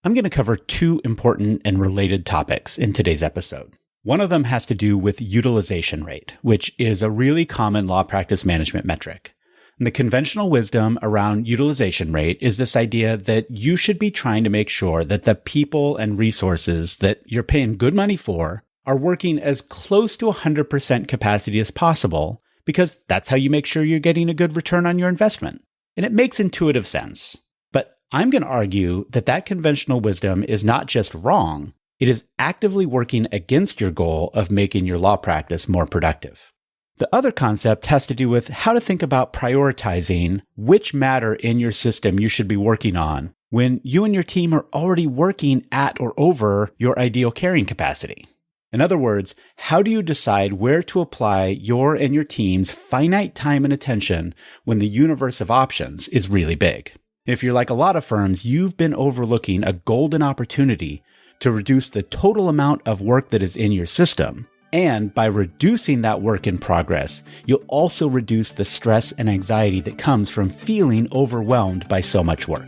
I'm going to cover two important and related topics in today's episode. One of them has to do with utilization rate, which is a really common law practice management metric. And the conventional wisdom around utilization rate is this idea that you should be trying to make sure that the people and resources that you're paying good money for are working as close to 100% capacity as possible, because that's how you make sure you're getting a good return on your investment. And it makes intuitive sense. But I'm going to argue that that conventional wisdom is not just wrong, it is actively working against your goal of making your law practice more productive. The other concept has to do with how to think about prioritizing which matter in your system you should be working on when you and your team are already working at or over your ideal carrying capacity. In other words, how do you decide where to apply your and your team's finite time and attention when the universe of options is really big? If you're like a lot of firms, you've been overlooking a golden opportunity to reduce the total amount of work that is in your system. And by reducing that work in progress, you'll also reduce the stress and anxiety that comes from feeling overwhelmed by so much work.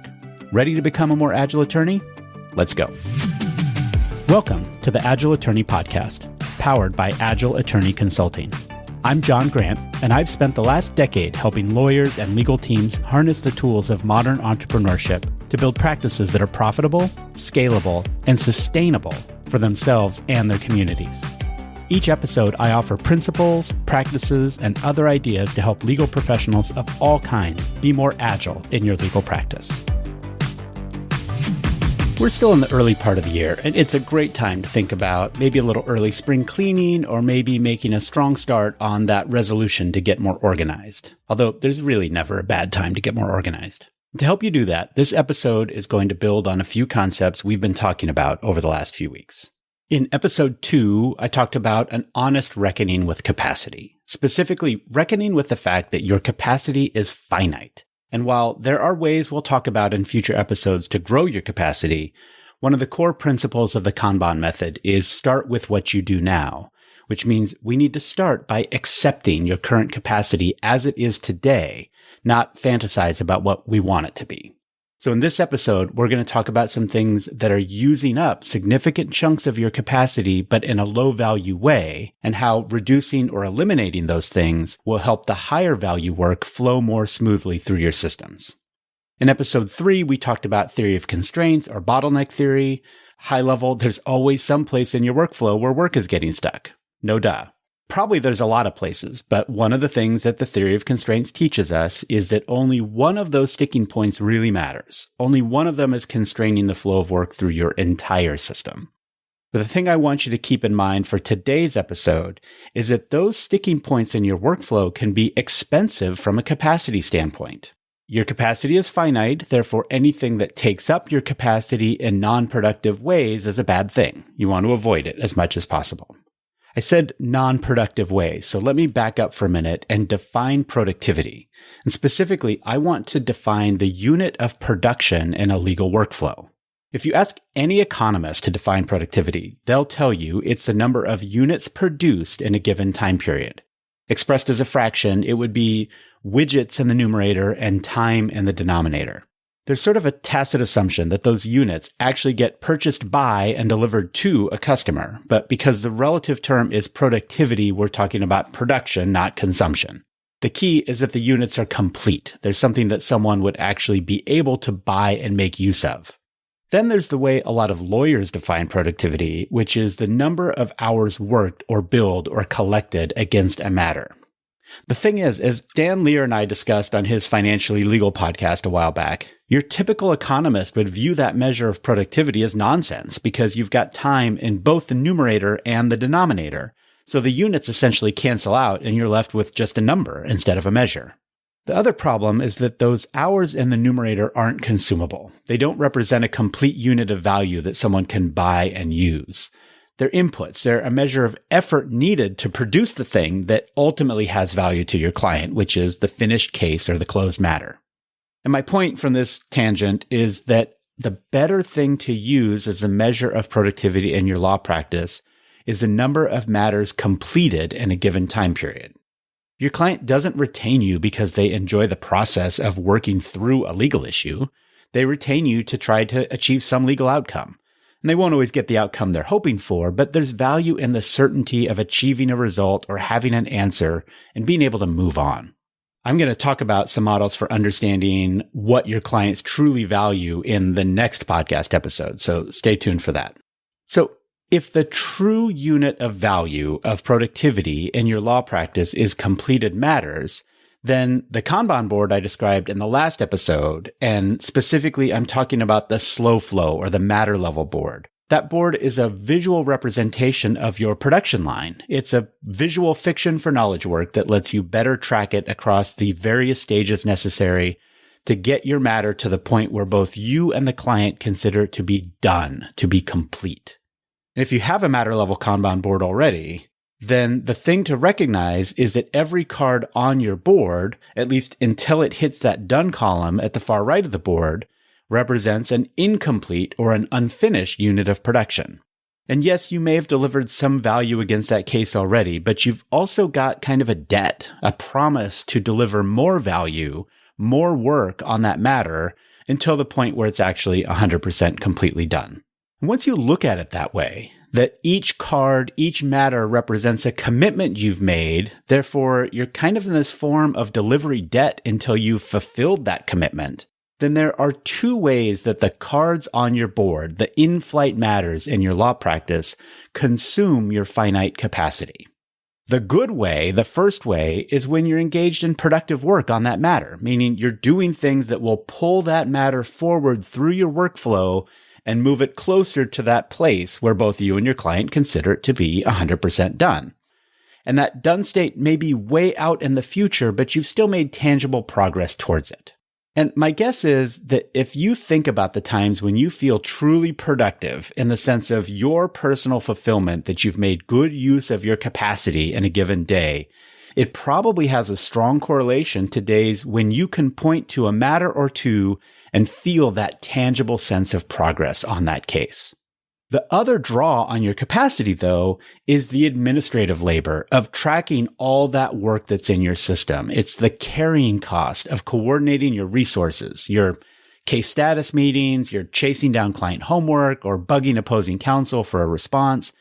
Ready to become a more agile attorney? Let's go. Welcome to the Agile Attorney Podcast, powered by Agile Attorney Consulting. I'm John Grant, and I've spent the last decade helping lawyers and legal teams harness the tools of modern entrepreneurship to build practices that are profitable, scalable, and sustainable for themselves and their communities. Each episode, I offer principles, practices, and other ideas to help legal professionals of all kinds be more agile in your legal practice. We're still in the early part of the year, and it's a great time to think about maybe a little early spring cleaning or maybe making a strong start on that resolution to get more organized. Although there's really never a bad time to get more organized. To help you do that, this episode is going to build on a few concepts we've been talking about over the last few weeks. In episode 2, I talked about an honest reckoning with capacity, specifically reckoning with the fact that your capacity is finite. And while there are ways we'll talk about in future episodes to grow your capacity, one of the core principles of the Kanban method is start with what you do now, which means we need to start by accepting your current capacity as it is today, not fantasize about what we want it to be. So in this episode, we're going to talk about some things that are using up significant chunks of your capacity, but in a low value way, and how reducing or eliminating those things will help the higher value work flow more smoothly through your systems. In episode 3, we talked about theory of constraints or bottleneck theory. High level, there's always some place in your workflow where work is getting stuck. No duh. Probably there's a lot of places, but one of the things that the theory of constraints teaches us is that only one of those sticking points really matters. Only one of them is constraining the flow of work through your entire system. But the thing I want you to keep in mind for today's episode is that those sticking points in your workflow can be expensive from a capacity standpoint. Your capacity is finite, therefore anything that takes up your capacity in non-productive ways is a bad thing. You want to avoid it as much as possible. I said non-productive ways, so let me back up for a minute and define productivity. And specifically, I want to define the unit of production in a legal workflow. If you ask any economist to define productivity, they'll tell you it's the number of units produced in a given time period. Expressed as a fraction, it would be widgets in the numerator and time in the denominator. There's sort of a tacit assumption that those units actually get purchased by and delivered to a customer. But because the relative term is productivity, we're talking about production, not consumption. The key is that the units are complete. There's something that someone would actually be able to buy and make use of. Then there's the way a lot of lawyers define productivity, which is the number of hours worked or billed or collected against a matter. The thing is, as Dan Lear and I discussed on his Financially Legal podcast a while back, your typical economist would view that measure of productivity as nonsense because you've got time in both the numerator and the denominator. So the units essentially cancel out and you're left with just a number instead of a measure. The other problem is that those hours in the numerator aren't consumable. They don't represent a complete unit of value that someone can buy and use. They're inputs. They're a measure of effort needed to produce the thing that ultimately has value to your client, which is the finished case or the closed matter. And my point from this tangent is that the better thing to use as a measure of productivity in your law practice is the number of matters completed in a given time period. Your client doesn't retain you because they enjoy the process of working through a legal issue. they retain you to try to achieve some legal outcome. And they won't always get the outcome they're hoping for, but there's value in the certainty of achieving a result or having an answer and being able to move on. I'm going to talk about some models for understanding what your clients truly value in the next podcast episode, so stay tuned for that. So if the true unit of value of productivity in your law practice is completed matters, then the Kanban board I described in the last episode, and specifically I'm talking about the slow flow or the matter level board. That board is a visual representation of your production line. It's a visual fiction for knowledge work that lets you better track it across the various stages necessary to get your matter to the point where both you and the client consider it to be done, to be complete. And if you have a matter level Kanban board already, then the thing to recognize is that every card on your board, at least until it hits that done column at the far right of the board, represents an incomplete or an unfinished unit of production. And yes, you may have delivered some value against that case already, but you've also got kind of a debt, a promise to deliver more value, more work on that matter until the point where it's actually 100% completely done. And once you look at it that way, that each card, each matter represents a commitment you've made, therefore you're kind of in this form of delivery debt until you've fulfilled that commitment, then there are two ways that the cards on your board, the in-flight matters in your law practice, consume your finite capacity. The good way, the first way, is when you're engaged in productive work on that matter, meaning you're doing things that will pull that matter forward through your workflow and move it closer to that place where both you and your client consider it to be 100% done. And that done state may be way out in the future, but you've still made tangible progress towards it. And my guess is that if you think about the times when you feel truly productive in the sense of your personal fulfillment, that you've made good use of your capacity in a given day, it probably has a strong correlation to days when you can point to a matter or two and feel that tangible sense of progress on that case. The other draw on your capacity, though, is the administrative labor of tracking all that work that's in your system. It's the carrying cost of coordinating your resources, your case status meetings, your chasing down client homework, or bugging opposing counsel for a response.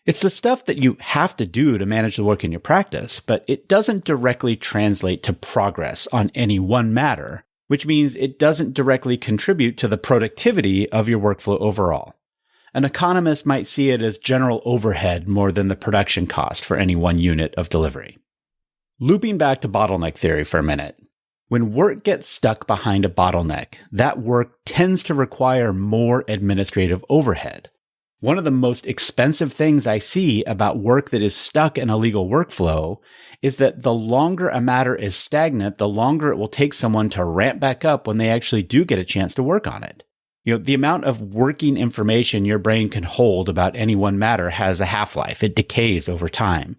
It's the stuff that you have to do to manage the work in your practice, but it doesn't directly translate to progress on any one matter, which means it doesn't directly contribute to the productivity of your workflow overall. An economist might see it as general overhead more than the production cost for any one unit of delivery. Looping back to bottleneck theory for a minute, when work gets stuck behind a bottleneck, that work tends to require more administrative overhead. One of the most expensive things I see about work that is stuck in a legal workflow is that the longer a matter is stagnant, the longer it will take someone to ramp back up when they actually do get a chance to work on it. The amount of working information your brain can hold about any one matter has a half-life. It decays over time,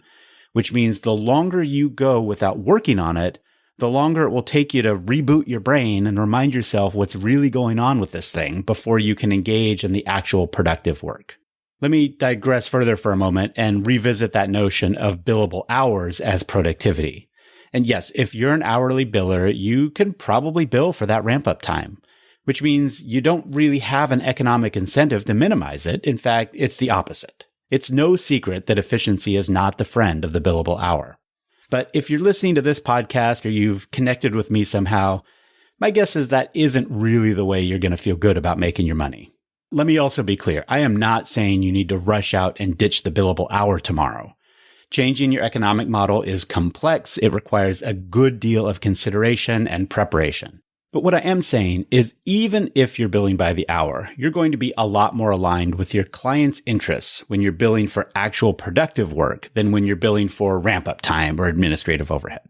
which means the longer you go without working on it, the longer it will take you to reboot your brain and remind yourself what's really going on with this thing before you can engage in the actual productive work. Let me digress further for a moment and revisit that notion of billable hours as productivity. And yes, if you're an hourly biller, you can probably bill for that ramp-up time, which means you don't really have an economic incentive to minimize it. In fact, it's the opposite. It's no secret that efficiency is not the friend of the billable hour. But if you're listening to this podcast or you've connected with me somehow, my guess is that isn't really the way you're going to feel good about making your money. Let me also be clear. I am not saying you need to rush out and ditch the billable hour tomorrow. Changing your economic model is complex. It requires a good deal of consideration and preparation. But what I am saying is even if you're billing by the hour, you're going to be a lot more aligned with your client's interests when you're billing for actual productive work than when you're billing for ramp-up time or administrative overhead.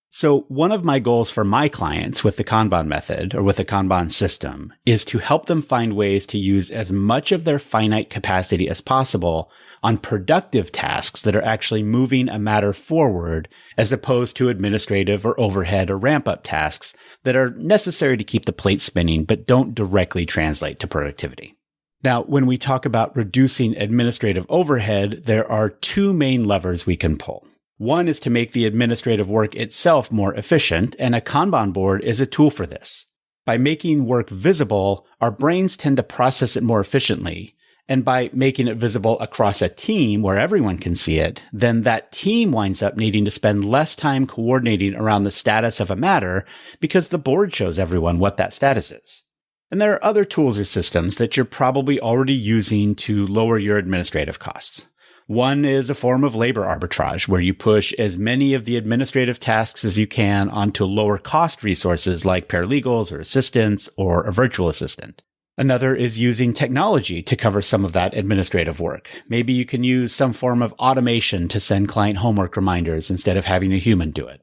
So one of my goals for my clients with the Kanban method or with the Kanban system is to help them find ways to use as much of their finite capacity as possible on productive tasks that are actually moving a matter forward as opposed to administrative or overhead or ramp-up tasks that are necessary to keep the plate spinning but don't directly translate to productivity. Now, when we talk about reducing administrative overhead, there are two main levers we can pull. One is to make the administrative work itself more efficient, and a Kanban board is a tool for this. By making work visible, our brains tend to process it more efficiently. And by making it visible across a team where everyone can see it, then that team winds up needing to spend less time coordinating around the status of a matter because the board shows everyone what that status is. And there are other tools or systems that you're probably already using to lower your administrative costs. One is a form of labor arbitrage, where you push as many of the administrative tasks as you can onto lower cost resources like paralegals or assistants or a virtual assistant. Another is using technology to cover some of that administrative work. Maybe you can use some form of automation to send client homework reminders instead of having a human do it.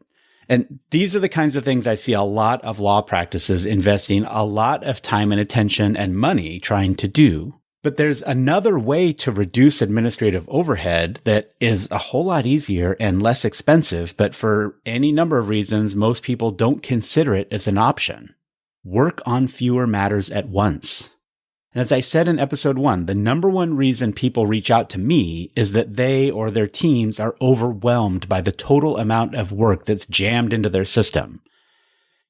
And these are the kinds of things I see a lot of law practices investing a lot of time and attention and money trying to do. But there's another way to reduce administrative overhead that is a whole lot easier and less expensive, but for any number of reasons, most people don't consider it as an option. Work on fewer matters at once. And as I said in episode 1, the number one reason people reach out to me is that they or their teams are overwhelmed by the total amount of work that's jammed into their system.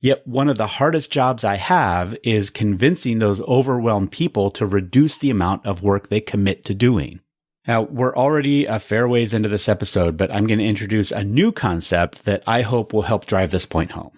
Yet one of the hardest jobs I have is convincing those overwhelmed people to reduce the amount of work they commit to doing. Now, we're already a fair ways into this episode, but I'm going to introduce a new concept that I hope will help drive this point home.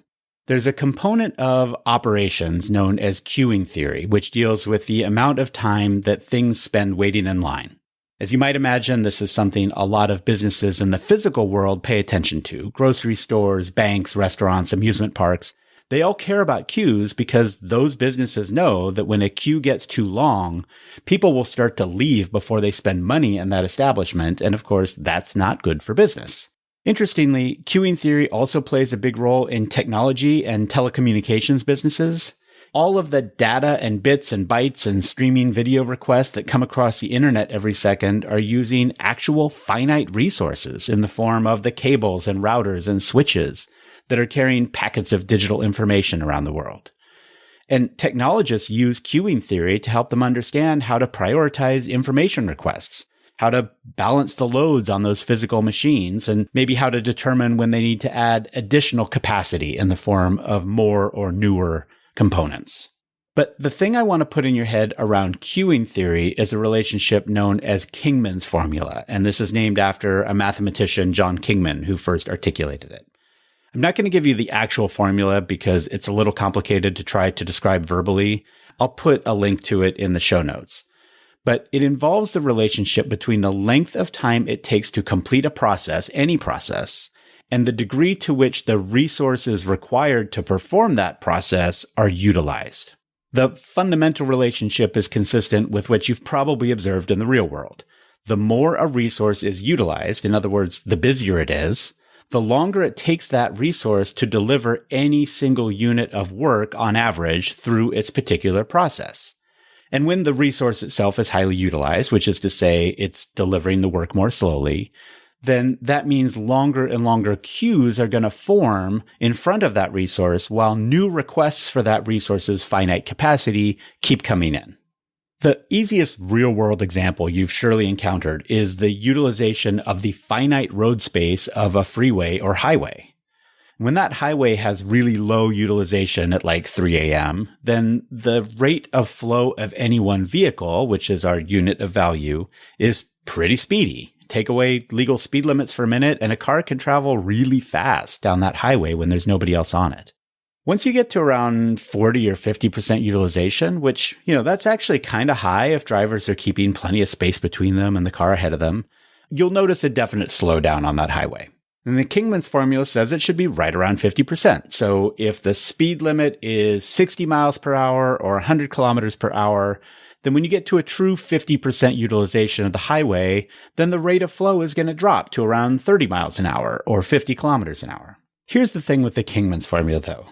There's a component of operations known as queuing theory, which deals with the amount of time that things spend waiting in line. As you might imagine, this is something a lot of businesses in the physical world pay attention to. Grocery stores, banks, restaurants, amusement parks. They all care about queues because those businesses know that when a queue gets too long, people will start to leave before they spend money in that establishment. And of course, that's not good for business. Interestingly, queuing theory also plays a big role in technology and telecommunications businesses. All of the data and bits and bytes and streaming video requests that come across the internet every second are using actual finite resources in the form of the cables and routers and switches that are carrying packets of digital information around the world. And technologists use queuing theory to help them understand how to prioritize information requests, how to balance the loads on those physical machines, and maybe how to determine when they need to add additional capacity in the form of more or newer components. But the thing I want to put in your head around queuing theory is a relationship known as Kingman's formula, and this is named after a mathematician, John Kingman, who first articulated it. I'm not going to give you the actual formula because it's a little complicated to try to describe verbally. I'll put a link to it in the show notes. But it involves the relationship between the length of time it takes to complete a process, any process, and the degree to which the resources required to perform that process are utilized. The fundamental relationship is consistent with what you've probably observed in the real world. The more a resource is utilized, in other words, the busier it is, the longer it takes that resource to deliver any single unit of work on average through its particular process. And when the resource itself is highly utilized, which is to say it's delivering the work more slowly, then that means longer and longer queues are going to form in front of that resource while new requests for that resource's finite capacity keep coming in. The easiest real-world example you've surely encountered is the utilization of the finite road space of a freeway or highway. When that highway has really low utilization at like 3 a.m., then the rate of flow of any one vehicle, which is our unit of value, is pretty speedy. Take away legal speed limits for a minute, and a car can travel really fast down that highway when there's nobody else on it. Once you get to around 40 or 50% utilization, which, that's actually kind of high if drivers are keeping plenty of space between them and the car ahead of them, you'll notice a definite slowdown on that highway. And the Kingman's formula says it should be right around 50%. So if the speed limit is 60 miles per hour or 100 kilometers per hour, then when you get to a true 50% utilization of the highway, then the rate of flow is going to drop to around 30 miles an hour or 50 kilometers an hour. Here's the thing with the Kingman's formula, though.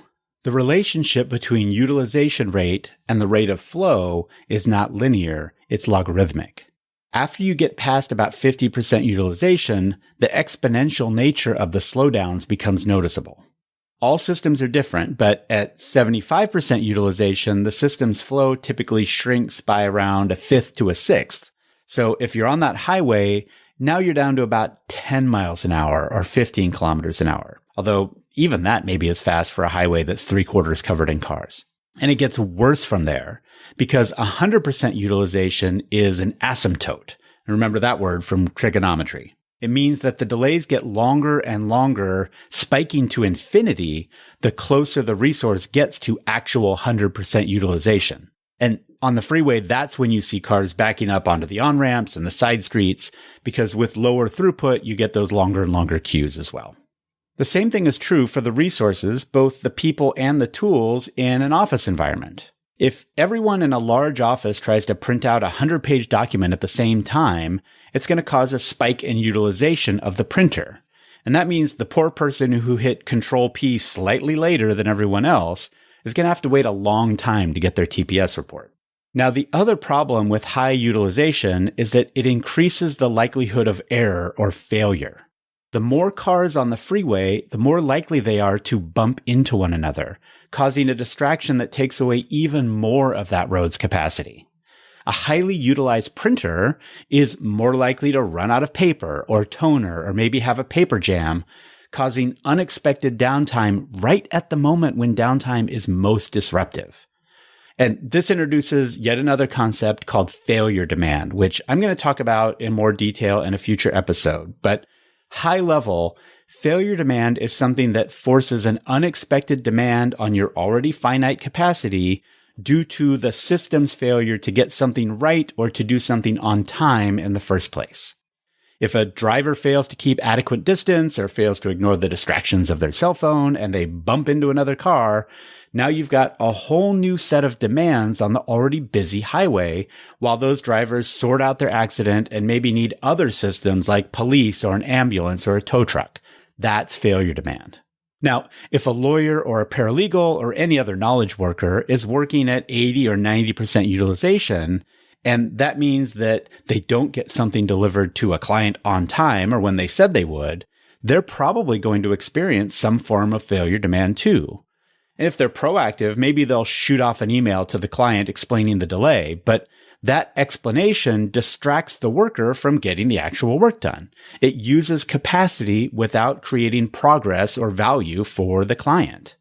The relationship between utilization rate and the rate of flow is not linear, it's logarithmic. After you get past about 50% utilization, the exponential nature of the slowdowns becomes noticeable. All systems are different, but at 75% utilization, the system's flow typically shrinks by around a fifth to a sixth. So if you're on that highway, now you're down to about 10 miles an hour or 15 kilometers an hour. Although even that may be as fast for a highway that's 3/4 covered in cars. And it gets worse from there because 100% utilization is an asymptote. And remember that word from trigonometry. It means that the delays get longer and longer, spiking to infinity the closer the resource gets to actual 100% utilization. And on the freeway, that's when you see cars backing up onto the on-ramps and the side streets, because with lower throughput, you get those longer and longer queues as well. The same thing is true for the resources, both the people and the tools in an office environment. If everyone in a large office tries to print out a 100-page document at the same time, it's going to cause a spike in utilization of the printer. And that means the poor person who hit Control P slightly later than everyone else is going to have to wait a long time to get their TPS report. Now, the other problem with high utilization is that it increases the likelihood of error or failure. The more cars on the freeway, the more likely they are to bump into one another, causing a distraction that takes away even more of that road's capacity. A highly utilized printer is more likely to run out of paper or toner or maybe have a paper jam, causing unexpected downtime right at the moment when downtime is most disruptive. And this introduces yet another concept called failure demand, which I'm going to talk about in more detail in a future episode. But high level, failure demand is something that forces an unexpected demand on your already finite capacity due to the system's failure to get something right or to do something on time in the first place. If a driver fails to keep adequate distance or fails to ignore the distractions of their cell phone and they bump into another car, now you've got a whole new set of demands on the already busy highway while those drivers sort out their accident and maybe need other systems like police or an ambulance or a tow truck. That's failure demand. Now, if a lawyer or a paralegal or any other knowledge worker is working at 80 or 90% utilization, and that means that they don't get something delivered to a client on time or when they said they would, they're probably going to experience some form of failure demand too. And if they're proactive, maybe they'll shoot off an email to the client explaining the delay, but that explanation distracts the worker from getting the actual work done. It uses capacity without creating progress or value for the client.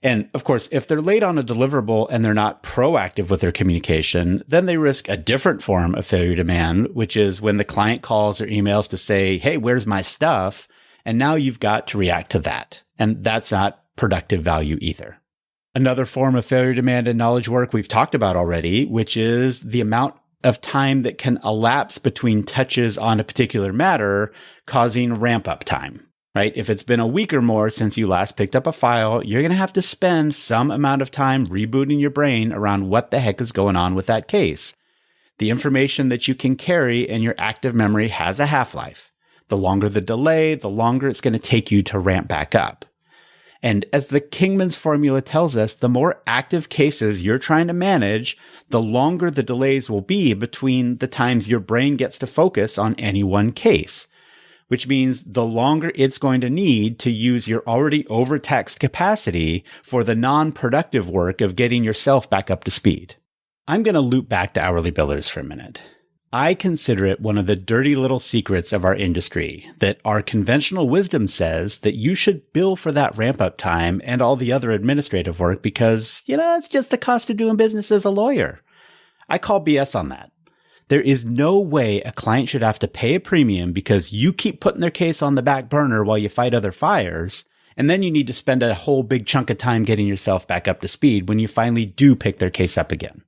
And of course, if they're late on a deliverable and they're not proactive with their communication, then they risk a different form of failure demand, which is when the client calls or emails to say, hey, where's my stuff? And now you've got to react to that. And that's not productive value either. Another form of failure demand in knowledge work we've talked about already, which is the amount of time that can elapse between touches on a particular matter, causing ramp-up time, right? If it's been a week or more since you last picked up a file, you're going to have to spend some amount of time rebooting your brain around what the heck is going on with that case. The information that you can carry in your active memory has a half-life. The longer the delay, the longer it's going to take you to ramp back up. And as the Kingman's formula tells us, the more active cases you're trying to manage, the longer the delays will be between the times your brain gets to focus on any one case, which means the longer it's going to need to use your already overtaxed capacity for the non-productive work of getting yourself back up to speed. I'm going to loop back to hourly billers for a minute. I consider it one of the dirty little secrets of our industry that our conventional wisdom says that you should bill for that ramp-up time and all the other administrative work because, it's just the cost of doing business as a lawyer. I call BS on that. There is no way a client should have to pay a premium because you keep putting their case on the back burner while you fight other fires, and then you need to spend a whole big chunk of time getting yourself back up to speed when you finally do pick their case up again.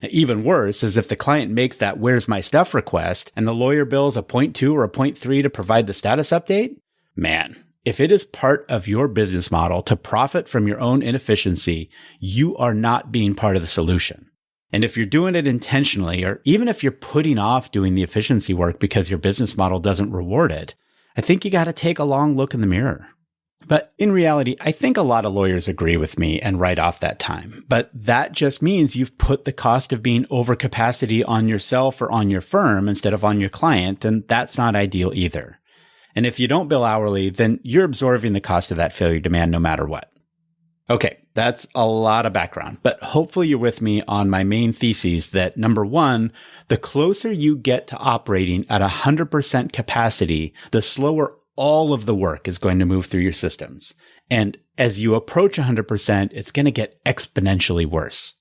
Even worse is if the client makes that where's my stuff request and the lawyer bills a 0.2 or a 0.3 to provide the status update. Man, if it is part of your business model to profit from your own inefficiency, you are not being part of the solution. And if you're doing it intentionally, or even if you're putting off doing the efficiency work because your business model doesn't reward it, I think you got to take a long look in the mirror. But in reality, I think a lot of lawyers agree with me and write off that time. But that just means you've put the cost of being over capacity on yourself or on your firm instead of on your client, and that's not ideal either. And if you don't bill hourly, then you're absorbing the cost of that failure demand no matter what. Okay, that's a lot of background, but hopefully you're with me on my main theses that number one, the closer you get to operating at 100% capacity, the slower all of the work is going to move through your systems. And As you approach 100%, it's going to get exponentially worse.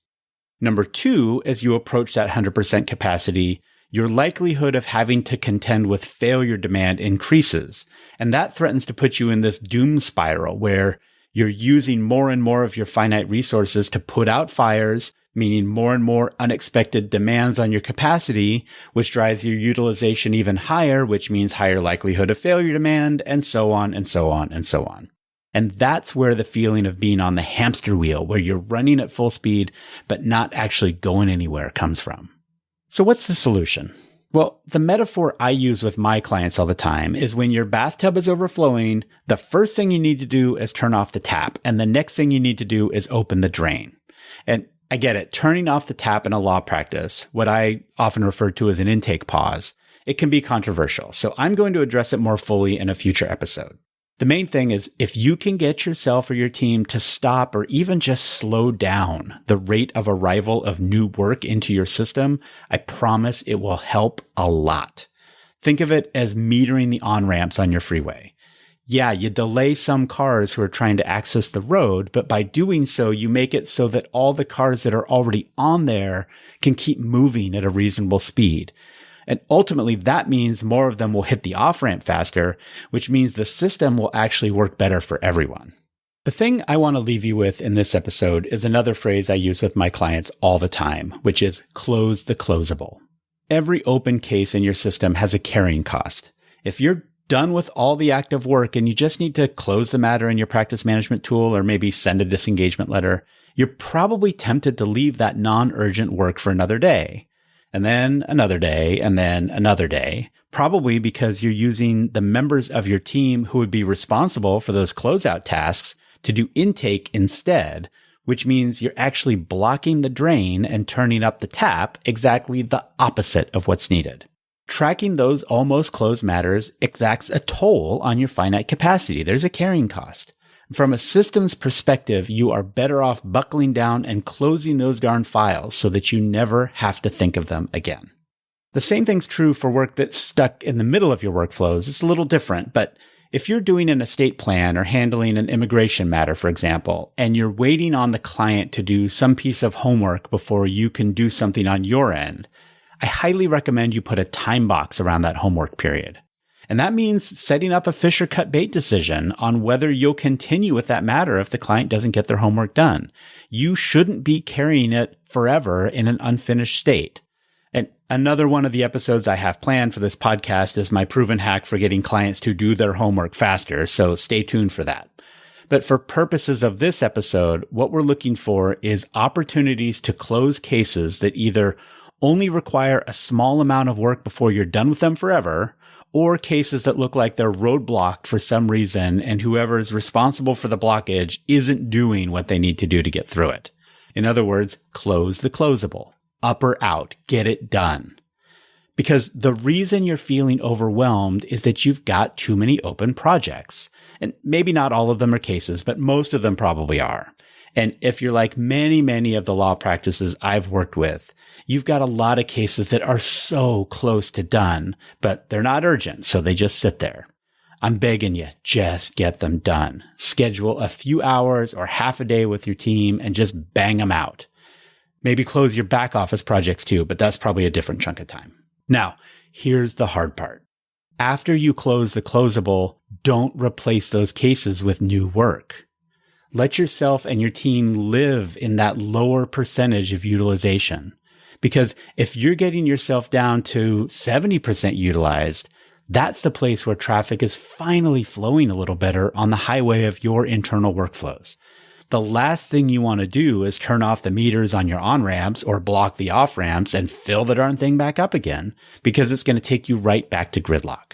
Number two, as you approach that 100% capacity, your likelihood of having to contend with failure demand increases. And that threatens to put you in this doom spiral where you're using more and more of your finite resources to put out fires, meaning more and more unexpected demands on your capacity, which drives your utilization even higher, which means higher likelihood of failure demand, and so on and so on and so on. And that's where the feeling of being on the hamster wheel, where you're running at full speed, but not actually going anywhere, comes from. So what's the solution? Well, the metaphor I use with my clients all the time is when your bathtub is overflowing, the first thing you need to do is turn off the tap, and the next thing you need to do is open the drain. And I get it. Turning off the tap in a law practice, what I often refer to as an intake pause, it can be controversial. So I'm going to address it more fully in a future episode. The main thing is if you can get yourself or your team to stop or even just slow down the rate of arrival of new work into your system, I promise it will help a lot. Think of it as metering the on-ramps on your freeway. Yeah, you delay some cars who are trying to access the road, but by doing so, you make it so that all the cars that are already on there can keep moving at a reasonable speed. And ultimately, that means more of them will hit the off-ramp faster, which means the system will actually work better for everyone. The thing I want to leave you with in this episode is another phrase I use with my clients all the time, which is close the closable. Every open case in your system has a carrying cost. If you're done with all the active work and you just need to close the matter in your practice management tool or maybe send a disengagement letter, you're probably tempted to leave that non-urgent work for another day. And then another day, and then another day, probably because you're using the members of your team who would be responsible for those closeout tasks to do intake instead, which means you're actually blocking the drain and turning up the tap, exactly the opposite of what's needed. Tracking those almost closed matters exacts a toll on your finite capacity. There's a carrying cost. From a systems perspective, you are better off buckling down and closing those darn files so that you never have to think of them again. The same thing's true for work that's stuck in the middle of your workflows. It's a little different, but if you're doing an estate plan or handling an immigration matter, for example, and you're waiting on the client to do some piece of homework before you can do something on your end, I highly recommend you put a time box around that homework period. And that means setting up a fish or cut bait decision on whether you'll continue with that matter if the client doesn't get their homework done. You shouldn't be carrying it forever in an unfinished state. And another one of the episodes I have planned for this podcast is my proven hack for getting clients to do their homework faster. So stay tuned for that. But for purposes of this episode, what we're looking for is opportunities to close cases that either only require a small amount of work before you're done with them forever, or cases that look like they're roadblocked for some reason and whoever is responsible for the blockage isn't doing what they need to do to get through it. In other words, close the closable. Up or out. Get it done. Because the reason you're feeling overwhelmed is that you've got too many open projects. And maybe not all of them are cases, but most of them probably are. And if you're like many of the law practices I've worked with, you've got a lot of cases that are so close to done, but they're not urgent, so they just sit there. I'm begging you, just get them done. Schedule a few hours or half a day with your team and just bang them out. Maybe close your back office projects too, but that's probably a different chunk of time. Now, here's the hard part. After you close the closable, don't replace those cases with new work. Let yourself and your team live in that lower percentage of utilization. Because if you're getting yourself down to 70% utilized, that's the place where traffic is finally flowing a little better on the highway of your internal workflows. The last thing you want to do is turn off the meters on your on-ramps or block the off-ramps and fill the darn thing back up again, because it's going to take you right back to gridlock.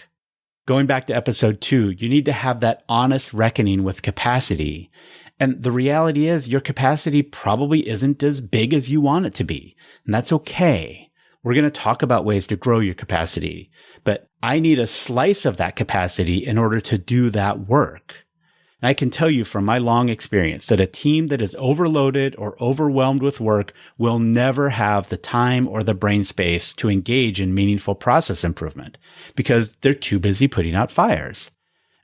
Going back to episode 2, you need to have that honest reckoning with capacity. And the reality is your capacity probably isn't as big as you want it to be. And that's okay. We're going to talk about ways to grow your capacity, but I need a slice of that capacity in order to do that work. And I can tell you from my long experience that a team that is overloaded or overwhelmed with work will never have the time or the brain space to engage in meaningful process improvement because they're too busy putting out fires.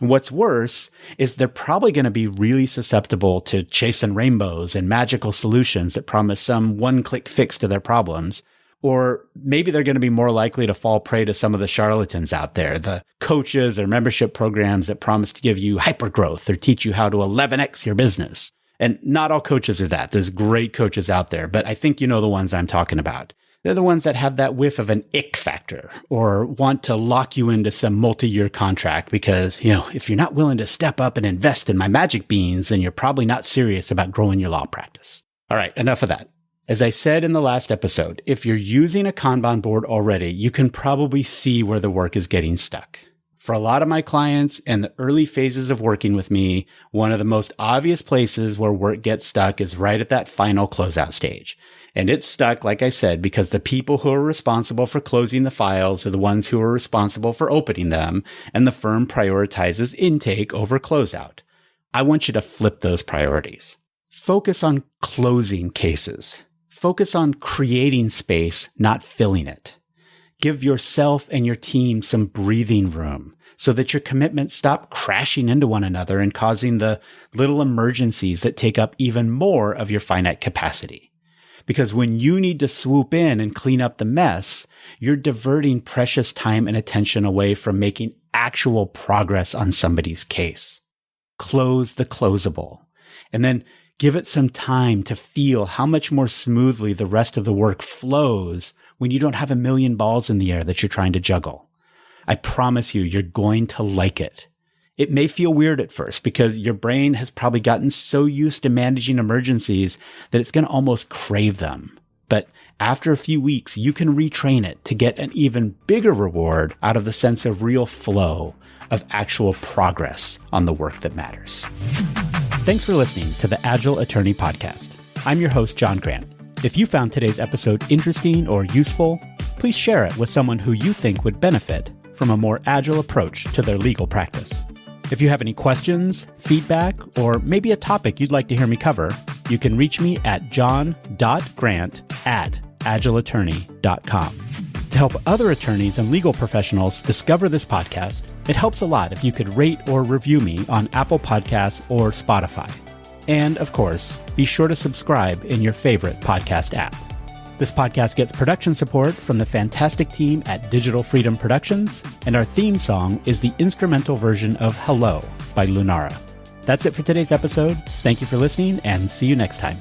And what's worse is they're probably going to be really susceptible to chasing rainbows and magical solutions that promise some one-click fix to their problems. Or maybe they're going to be more likely to fall prey to some of the charlatans out there, the coaches or membership programs that promise to give you hypergrowth or teach you how to 11x your business. And not all coaches are that. There's great coaches out there, but I think you know the ones I'm talking about. They're the ones that have that whiff of an ick factor or want to lock you into some multi-year contract because, if you're not willing to step up and invest in my magic beans, then you're probably not serious about growing your law practice. All right, enough of that. As I said in the last episode, if you're using a Kanban board already, you can probably see where the work is getting stuck. For a lot of my clients in the early phases of working with me, one of the most obvious places where work gets stuck is right at that final closeout stage. And it's stuck, like I said, because the people who are responsible for closing the files are the ones who are responsible for opening them, and the firm prioritizes intake over closeout. I want you to flip those priorities. Focus on closing cases. Focus on creating space, not filling it. Give yourself and your team some breathing room so that your commitments stop crashing into one another and causing the little emergencies that take up even more of your finite capacity. Because when you need to swoop in and clean up the mess, you're diverting precious time and attention away from making actual progress on somebody's case. Close the closable. And then give it some time to feel how much more smoothly the rest of the work flows when you don't have a million balls in the air that you're trying to juggle. I promise you, you're going to like it. It may feel weird at first because your brain has probably gotten so used to managing emergencies that it's going to almost crave them. But after a few weeks, you can retrain it to get an even bigger reward out of the sense of real flow, of actual progress on the work that matters. Thanks for listening to the Agile Attorney Podcast. I'm your host, John Grant. If you found today's episode interesting or useful, please share it with someone who you think would benefit from a more agile approach to their legal practice. If you have any questions, feedback, or maybe a topic you'd like to hear me cover, you can reach me at john.grant@agileattorney.com. To help other attorneys and legal professionals discover this podcast, it helps a lot if you could rate or review me on Apple Podcasts or Spotify. And, of course, be sure to subscribe in your favorite podcast app. This podcast gets production support from the fantastic team at Digital Freedom Productions, and our theme song is the instrumental version of Hello by Lunara. That's it for today's episode. Thank you for listening, and see you next time.